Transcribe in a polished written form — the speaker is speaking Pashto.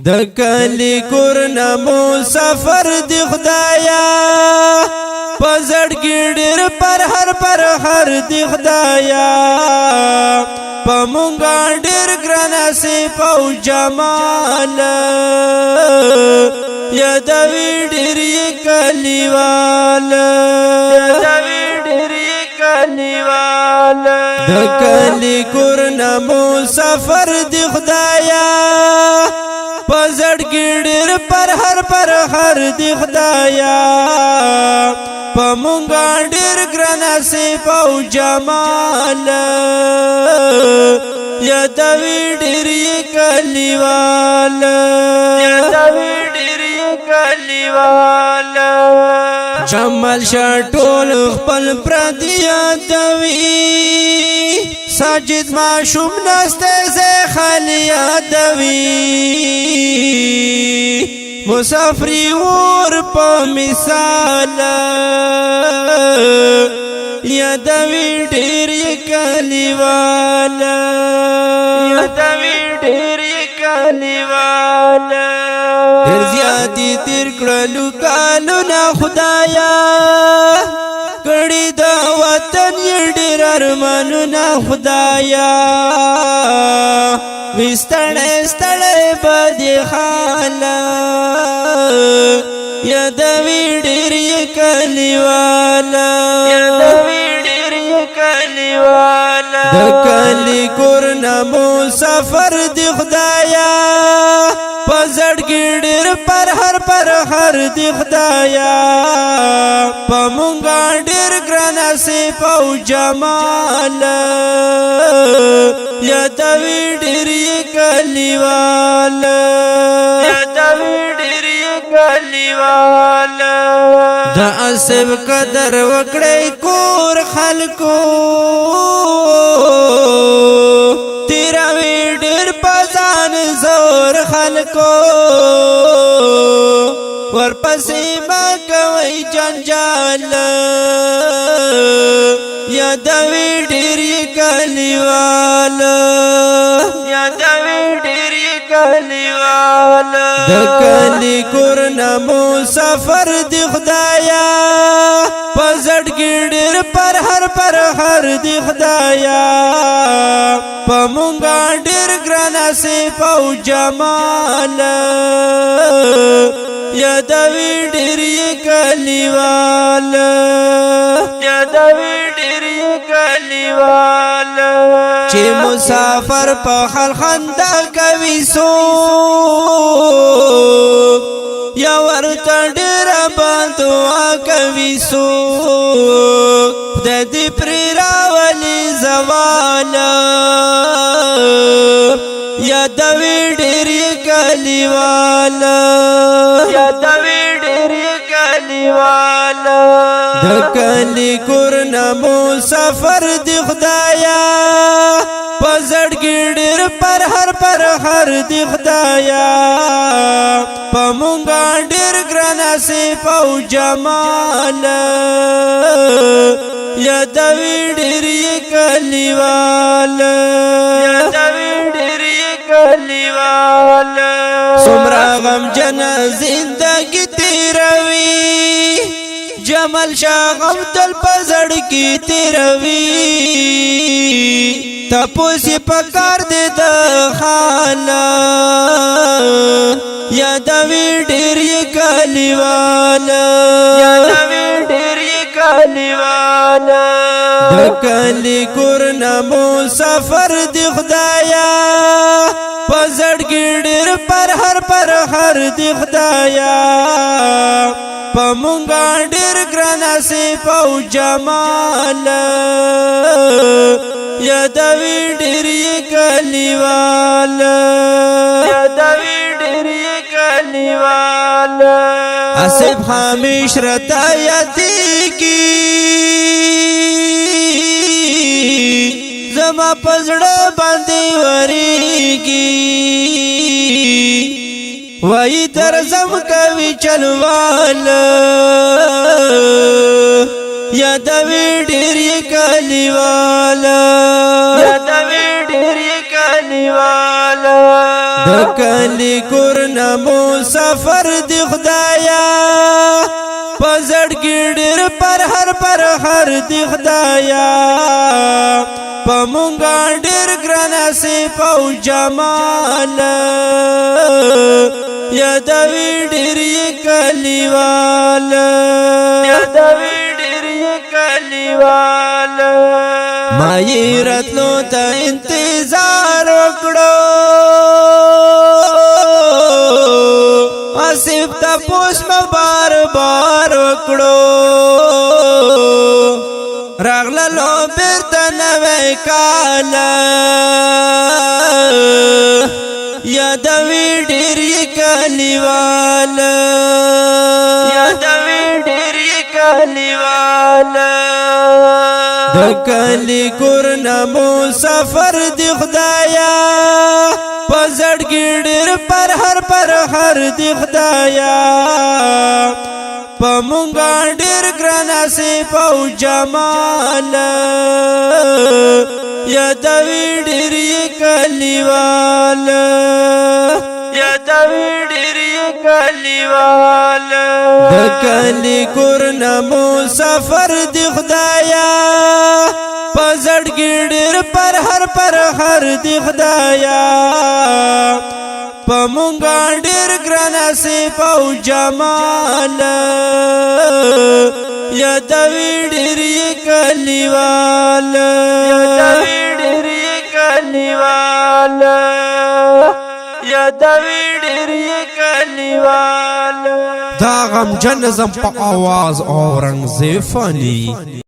د کلی کورنا مسافر دی خدایا پزړګي ډېر پر هر دی خدایا پمونګا ډېر ګران سي پاو جمال یا د ویډر کلیوال د کلی کورنا مسافر دی خدایا پزړګي ډېر پر هر دی خدایا پمونګا ډېر ګران سي پاو جمال یا د ویډر کلیوال جمال شټول خپل پردیا دوی ساجد معشوم نسته زه خالیا دوی مسافری ور په مثال یا دوی ډېر کلیوال ډېر زیاتی تیر کړلو کالونه خدایا کړي د وطن ډېر ارمانونه خدایا وستړې بدی حال یا د ویډر کلیوال د کلی کورنا مسافر دی خدایا پزړګي ډېر پر هر دی خدایا پمونګا ډېر ګران سي پاو جمال یا د ویډر کلیوال د اسب قدر وکړې کور خلکو تیرا ویډر پزان زور خلکو ورپسې ما کوي جنجال یا د ویډر کلیوال د کلی کورنا مسافر دی خدایا پزړګي ډېر پر هر دی خدایا پمونګا ډېر ګران سي پاو جمال یا د ویډر کلیوال چې مسافر په حال خندا کوي سو یا ورته ډېر دعا کوي سو د دې پر راولي زوال یا د ویډر کلیوال د کلی کورنا مسافر دی خدایا پزړګي ډېر پر هر دی خدایا پمونګا ډېر ګران سي پاو جمال یا د ویډر کلیوال سمرا غم جن زندگی تیروي جمال شاغم تل پزړګي تیروي تپوسی پکار دے د حال یا د ویډر کلیوال د کلی کورنا مسافر دی خدایا پزړګي ډېر پر هر دی خدایا پمونګا ډېر ګران سي پاو جمال یا د ویډر کلیوال اسب همیش رتا یادی کی زما پزړه باندې وریږي وای درزم کوي چلوال یا د ویډر کلیوال د کلی کورنا مسافر دی خدایا پزړګي ډېر پر هر دی خدایا پمونګا ډېر ګران صف او جمال یادوي ډېر کلیوال یادوي ډېر کلیوال ما یې راتلو ته انتظار وکړو آصف تا پوس بار وکړو راغللو بیرته نوی کال یادوي ډېر کلیوال یادوي ډېر کلیوال د کلی کورنا مسافر دی خدایا پزړګي ډېر پر هر دی خدایا پمونګا ډېر ګران صف او جمال یادوي ډېر کلیوال یادوي ډېر کلیوال د کلی کورنا مسافر دی خدایا پزړګي ډېر پر هر دی خدایا پمونګا ډېر ګران صف او جمال یادوي ډېر کلیوال یادوي ډېر کلیوال یادوي ډېر کلیوال دا غم جن زم په आवाज اورنګزیب فانی